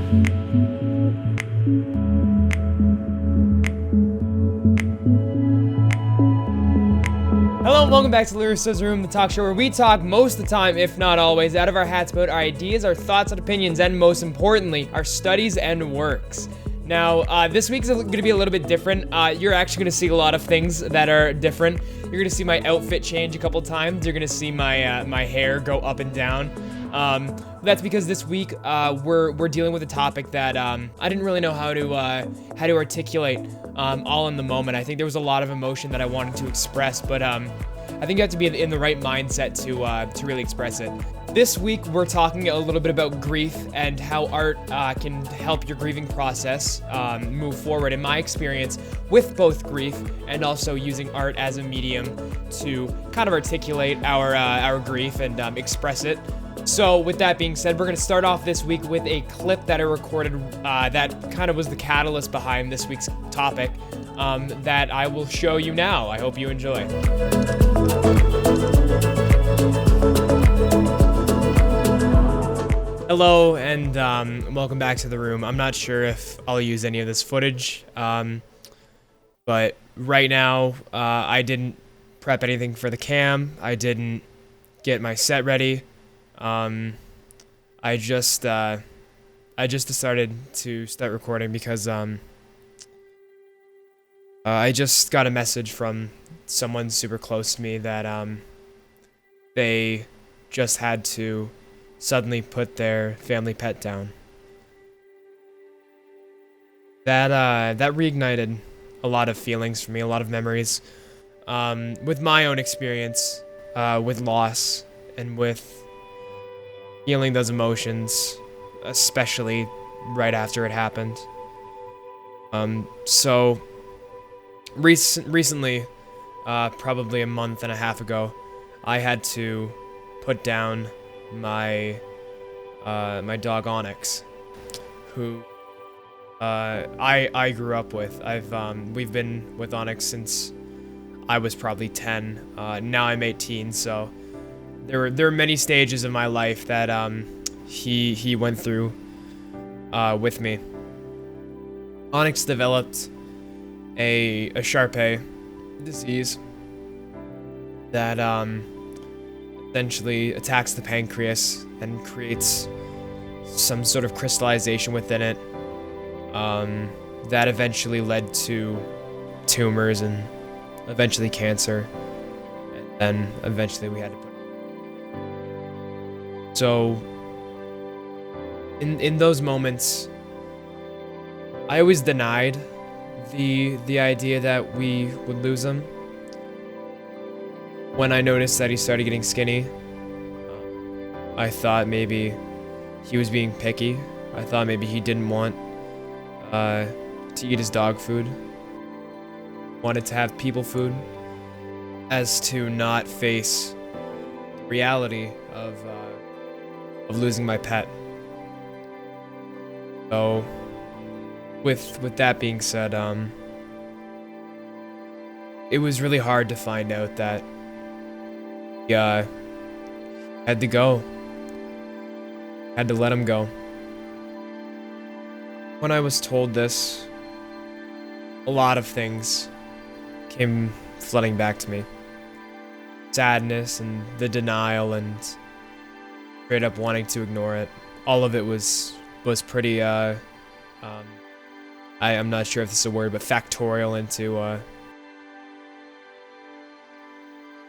Hello and welcome back to Lorusso's Room, the talk show where we talk most of the time, if not always, out of our hats about our ideas, our thoughts and opinions, and most importantly, our studies and works. Now, this week's going to be a little bit different. You're actually going to see a lot of things that are different. You're going to see my outfit change a couple times. You're going to see my my hair go up and down. That's because this week we're dealing with a topic that I didn't really know how to articulate all in the moment. I think there was a lot of emotion that I wanted to express, but I think you have to be in the right mindset to really express it. This week we're talking a little bit about grief and how art can help your grieving process move forward. In my experience with both grief and also using art as a medium to kind of articulate our grief and express it. So with that being said, we're going to start off this week with a clip that I recorded that kind of was the catalyst behind this week's topic that I will show you now. I hope you enjoy. Hello and welcome back to the room. I'm not sure if I'll use any of this footage, but right now I didn't prep anything for the cam. I didn't get my set ready. I just decided to start recording because I just got a message from someone super close to me that they just had to suddenly put their family pet down. That reignited a lot of feelings for me, a lot of memories, with my own experience with loss and with feeling those emotions, especially right after it happened. So recently, probably a month and a half ago, I had to put down my my dog Onyx, who I grew up with. We've been with Onyx since I was probably 10. Now I'm 18, so there are many stages of my life that he went through with me. Onyx developed a Sharpei disease that essentially attacks the pancreas and creates some sort of crystallization within it that eventually led to tumors and eventually cancer, and then eventually we had to put. So in those moments, I always denied the idea that we would lose him. When I noticed that he started getting skinny, I thought maybe he was being picky. I thought maybe he didn't want to eat his dog food, wanted to have people food, as to not face the reality of losing my pet. So, with that being said, it was really hard to find out that he had to go. Had to let him go. When I was told this, a lot of things came flooding back to me. Sadness and the denial and straight up wanting to ignore it. All of it was pretty I'm not sure if this is a word, but factorial into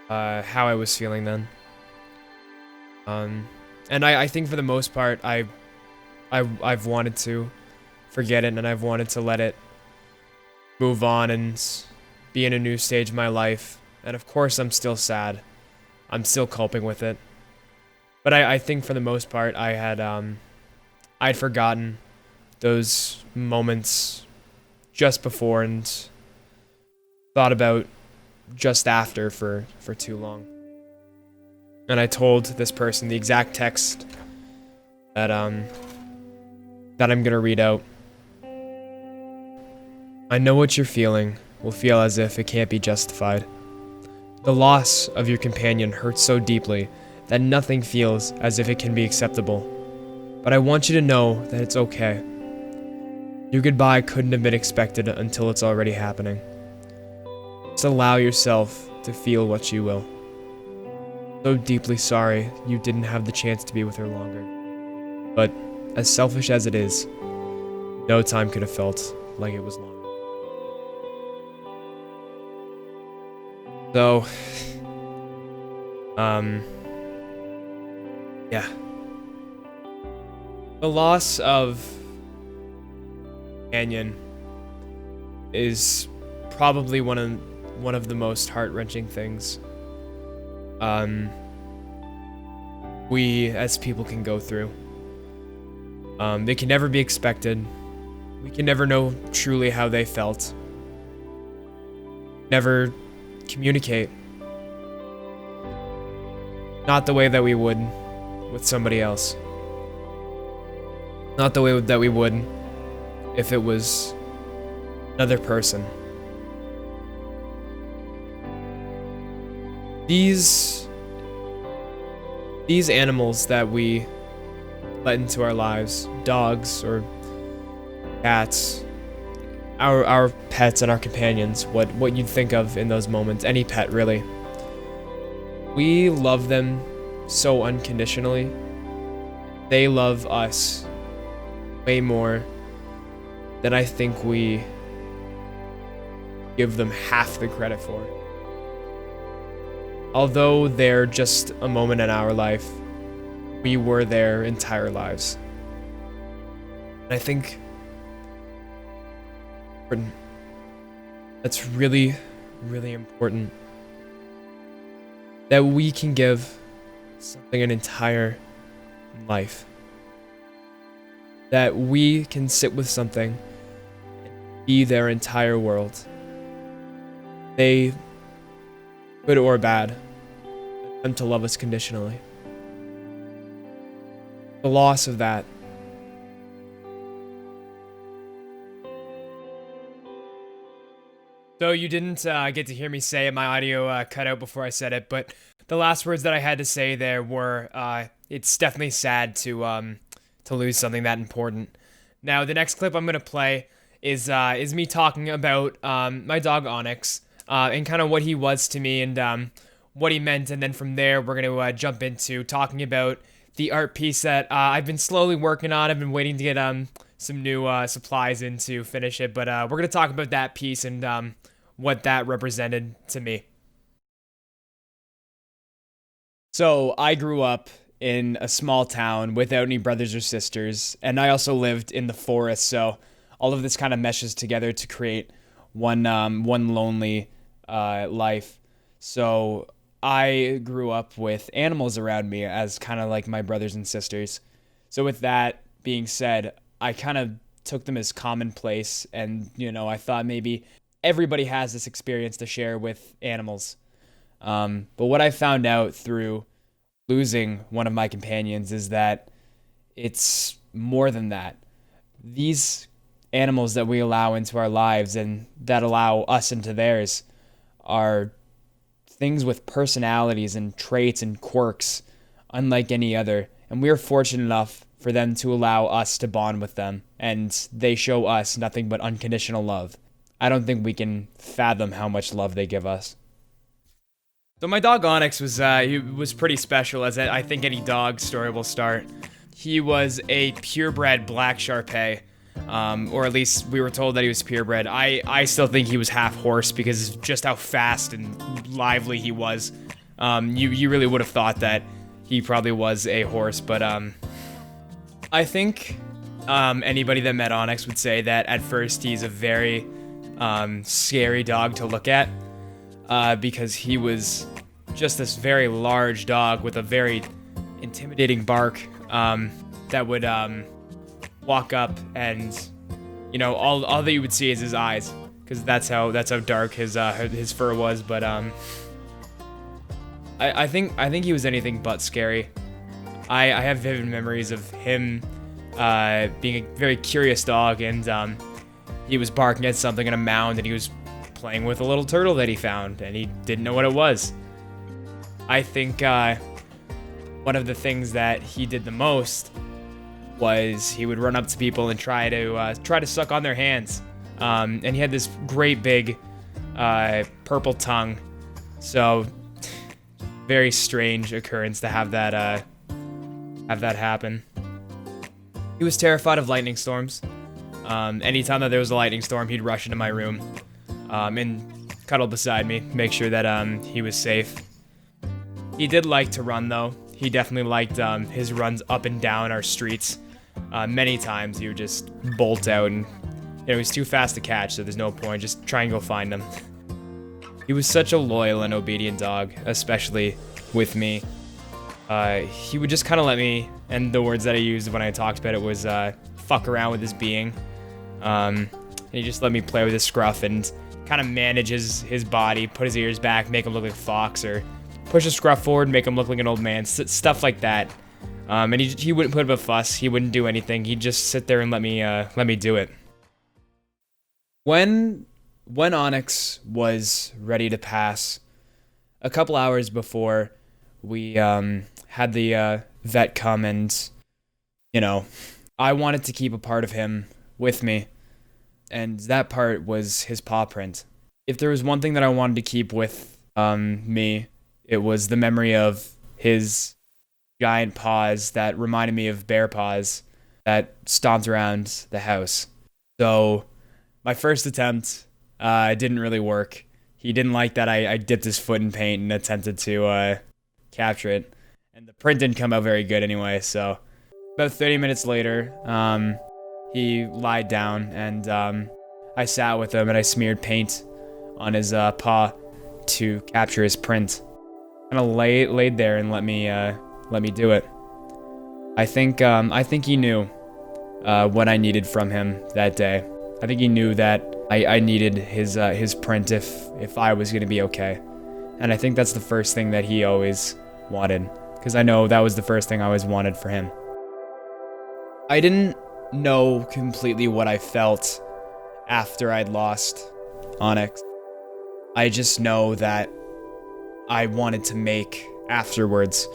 how I was feeling then. And I think for the most part I've wanted to forget it, and I've wanted to let it move on and be in a new stage of my life. And of course I'm still sad. I'm still coping with it. But I think for the most part I'd forgotten those moments just before and thought about just after for too long. And I told this person the exact text that I'm gonna read out. I know what you're feeling will feel as if it can't be justified. The loss of your companion hurts so deeply that nothing feels as if it can be acceptable. But I want you to know that it's okay. Your goodbye couldn't have been expected until it's already happening. Just allow yourself to feel what you will. So deeply sorry you didn't have the chance to be with her longer. But as selfish as it is, no time could have felt like it was longer. So, yeah. The loss of Canyon is probably one of the most heart-wrenching things we as people can go through. They can never be expected. We can never know truly how they felt. Never communicate. Not the way that we would with somebody else. Not the way that we would if it was another person. These animals that we let into our lives, dogs or cats, our pets and our companions, what you'd think of in those moments, any pet really. We love them so unconditionally. They love us way more than I think we give them half the credit for. Although they're just a moment in our life, we were their entire lives. And I think that's really, really important. That we can give something an entire life. That we can sit with something and be their entire world. They, good or bad, attempt to love us conditionally. The loss of that So you didn't get to hear me say it. My audio cut out before I said it, but the last words that I had to say there were, it's definitely sad to lose something that important. Now, the next clip I'm gonna play is me talking about my dog Onyx and kind of what he was to me and what he meant, and then from there we're gonna jump into talking about the art piece that I've been slowly working on. I've been waiting to get some new supplies in to finish it, but we're gonna talk about that piece and what that represented to me. So I grew up in a small town without any brothers or sisters, and I also lived in the forest, so all of this kind of meshes together to create one lonely life. So I grew up with animals around me as kind of like my brothers and sisters. So with that being said, I kind of took them as commonplace, and I thought maybe everybody has this experience to share with animals. But what I found out through losing one of my companions is that it's more than that. These animals that we allow into our lives and that allow us into theirs are things with personalities and traits and quirks unlike any other. And we are fortunate enough for them to allow us to bond with them, and they show us nothing but unconditional love. I don't think we can fathom how much love they give us. So my dog Onyx was pretty special, as I think any dog story will start. He was a purebred black Shar-Pei, or at least we were told that he was purebred. I still think he was half horse because of just how fast and lively he was. You really would have thought that he probably was a horse, but I think anybody that met Onyx would say that at first he's a very scary dog to look at, because he was just this very large dog with a very intimidating bark that would walk up, and all that you would see is his eyes, because that's how dark his fur was. But I think he was anything but scary. I have vivid memories of him being a very curious dog, and he was barking at something in a mound, and he was playing with a little turtle that he found, and he didn't know what it was. I think one of the things that he did the most was he would run up to people and try to suck on their hands. And he had this great big purple tongue. So very strange occurrence to have that happen. He was terrified of lightning storms. Anytime that there was a lightning storm, he'd rush into my room and cuddle beside me, make sure that he was safe. He did like to run, though. He definitely liked his runs up and down our streets. Many times he would just bolt out, and he's too fast to catch, so there's no point. Just try and go find him. He was such a loyal and obedient dog, especially with me. He would just kind of let me, and the words that I used when I talked about it was fuck around with his being. And he just let me play with his scruff and kind of manage his body, put his ears back, make him look like a fox, or push his scruff forward, make him look like an old man, stuff like that. And he wouldn't put up a fuss. He wouldn't do anything. He'd just sit there and let me do it. When Onyx was ready to pass, a couple hours before, we had the vet come, and I wanted to keep a part of him with me, and that part was his paw print. If there was one thing that I wanted to keep with me, it was the memory of his giant paws that reminded me of bear paws that stomped around the house. So my first attempt didn't really work. He didn't like that I dipped his foot in paint and attempted to capture it. And the print didn't come out very good anyway, so about 30 minutes later, he lied down, and I sat with him and I smeared paint on his paw to capture his print. Kind of laid there and let me do it. I think he knew what I needed from him that day. I think he knew that I needed his print if I was gonna be okay. And I think that's the first thing that he always wanted, because I know that was the first thing I always wanted for him. I didn't know completely what I felt after I'd lost Onyx. I just know that I wanted to make afterwards.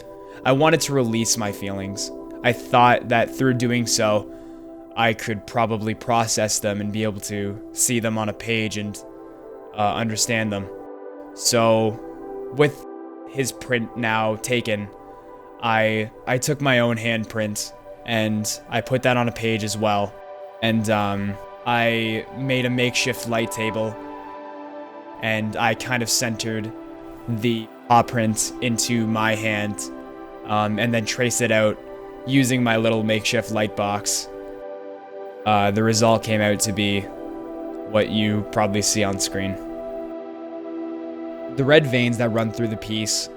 I wanted to release my feelings. I thought that through doing so, I could probably process them and be able to see them on a page and understand them. So, with his print now taken, I took my own handprint and I put that on a page as well. And I made a makeshift light table, and I kind of centered the paw print into my hand, and then traced it out using my little makeshift light box. The result came out to be what you probably see on screen. The red veins that run through the piece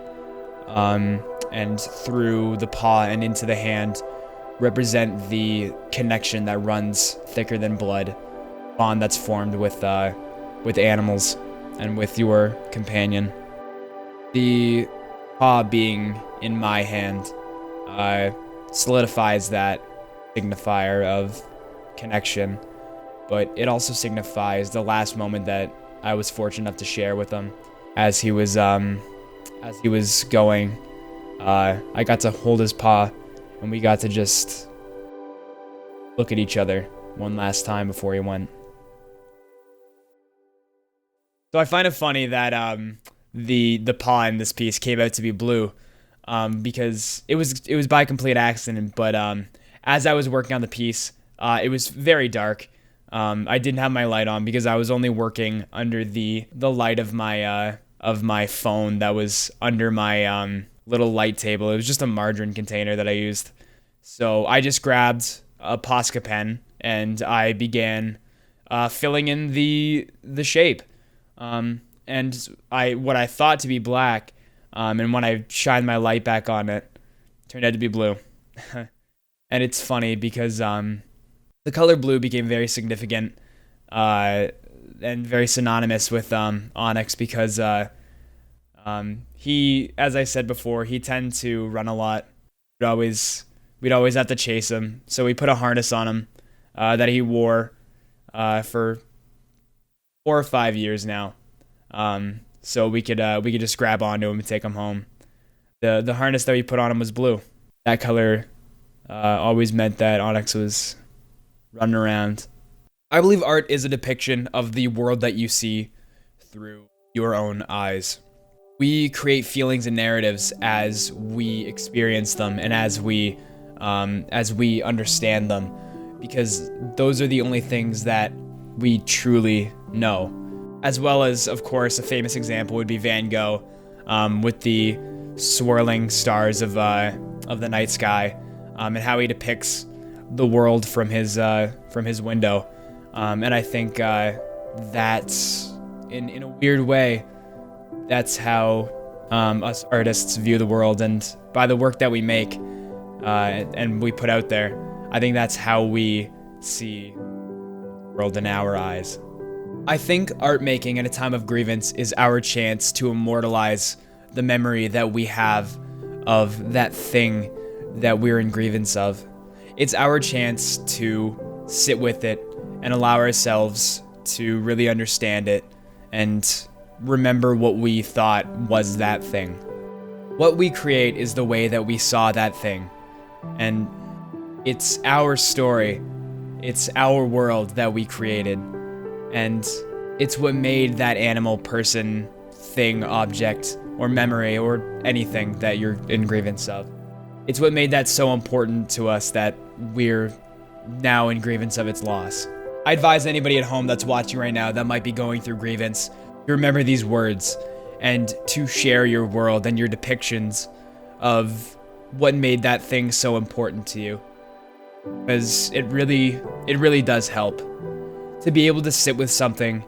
and through the paw and into the hand represent the connection that runs thicker than blood, bond that's formed with animals and with your companion. The paw being in my hand solidifies that signifier of connection, but it also signifies the last moment that I was fortunate enough to share with him. As he was going, I got to hold his paw, and we got to just look at each other one last time before he went. So I find it funny that the paw in this piece came out to be blue, because it was by complete accident. But as I was working on the piece, it was very dark. I didn't have my light on because I was only working under the light of my phone that was under my little light table. It was just a margarine container that I used. So I just grabbed a Posca pen and I began filling in the shape. And what I thought to be black, and when I shined my light back on it, turned out to be blue. And it's funny because the color blue became very significant and very synonymous with Onyx, because he, as I said before, he tended to run a lot. We'd always have to chase him, so we put a harness on him that he wore for 4 or 5 years now, so we could just grab onto him and take him home. The harness that we put on him was blue. That color always meant that Onyx was running around. I believe art is a depiction of the world that you see through your own eyes. We create feelings and narratives as we experience them and as we understand them, because those are the only things that we truly know. As well as, of course, a famous example would be Van Gogh, with the swirling stars of the night sky, and how he depicts the world from his window. And I think that's in a weird way, that's how us artists view the world, and by the work that we make and we put out there, I think that's how we see the world in our eyes. I think art making at a time of grievance is our chance to immortalize the memory that we have of that thing that we're in grievance of. It's our chance to sit with it and allow ourselves to really understand it and remember what we thought was that thing. What we create is the way that we saw that thing. And it's our story. It's our world that we created. And it's what made that animal, person, thing, object, or memory, or anything that you're in grievance of. It's what made that so important to us that we're now in grievance of its loss. I advise anybody at home that's watching right now that might be going through grievance to remember these words and to share your world and your depictions of what made that thing so important to you. Because it really does help to be able to sit with something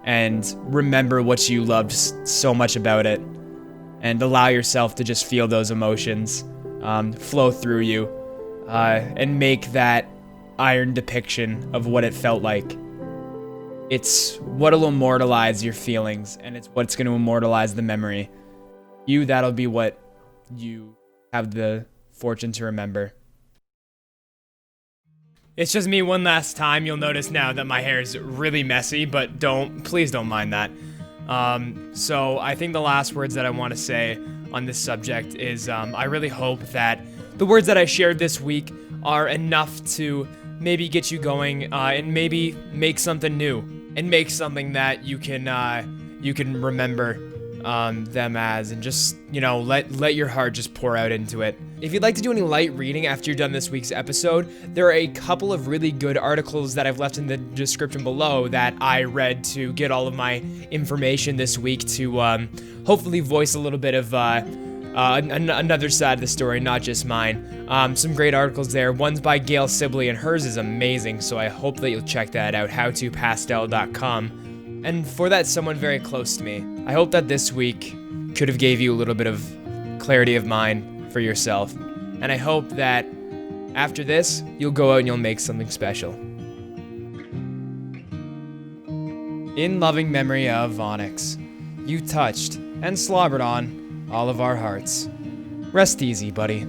and remember what you loved so much about it and allow yourself to just feel those emotions flow through you and make that iron depiction of what it felt like. It's what'll immortalize your feelings, and it's what's going to immortalize the memory. That'll be what you have the fortune to remember. It's just me one last time. You'll notice now that my hair is really messy, but please don't mind that. So I think the last words that I want to say on this subject is I really hope that the words that I shared this week are enough to maybe get you going and maybe make something new and make something that you can remember them as, and just, let your heart just pour out into it. If you'd like to do any light reading after you're done this week's episode, there are a couple of really good articles that I've left in the description below that I read to get all of my information this week to hopefully voice a little bit of another side of the story, not just mine. Some great articles there. One's by Gail Sibley, and hers is amazing, so I hope that you'll check that out, howtopastel.com. And for that someone very close to me, I hope that this week could have gave you a little bit of clarity of mind for yourself. And I hope that after this, you'll go out and you'll make something special. In loving memory of Onyx, you touched and slobbered on all of our hearts. Rest easy, buddy.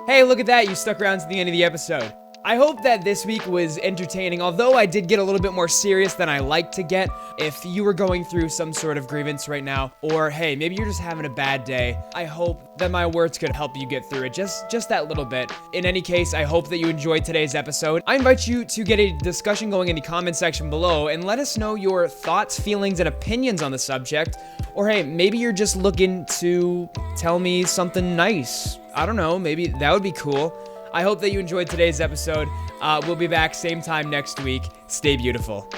Hey, look at that, you stuck around to the end of the episode. I hope that this week was entertaining, although I did get a little bit more serious than I like to get. If you were going through some sort of grievance right now, or hey, maybe you're just having a bad day, I hope that my words could help you get through it just that little bit. In any case, I hope that you enjoyed today's episode. I invite you to get a discussion going in the comment section below and let us know your thoughts, feelings, and opinions on the subject. Or hey, maybe you're just looking to tell me something nice. I don't know, maybe that would be cool. I hope that you enjoyed today's episode. We'll be back same time next week. Stay beautiful.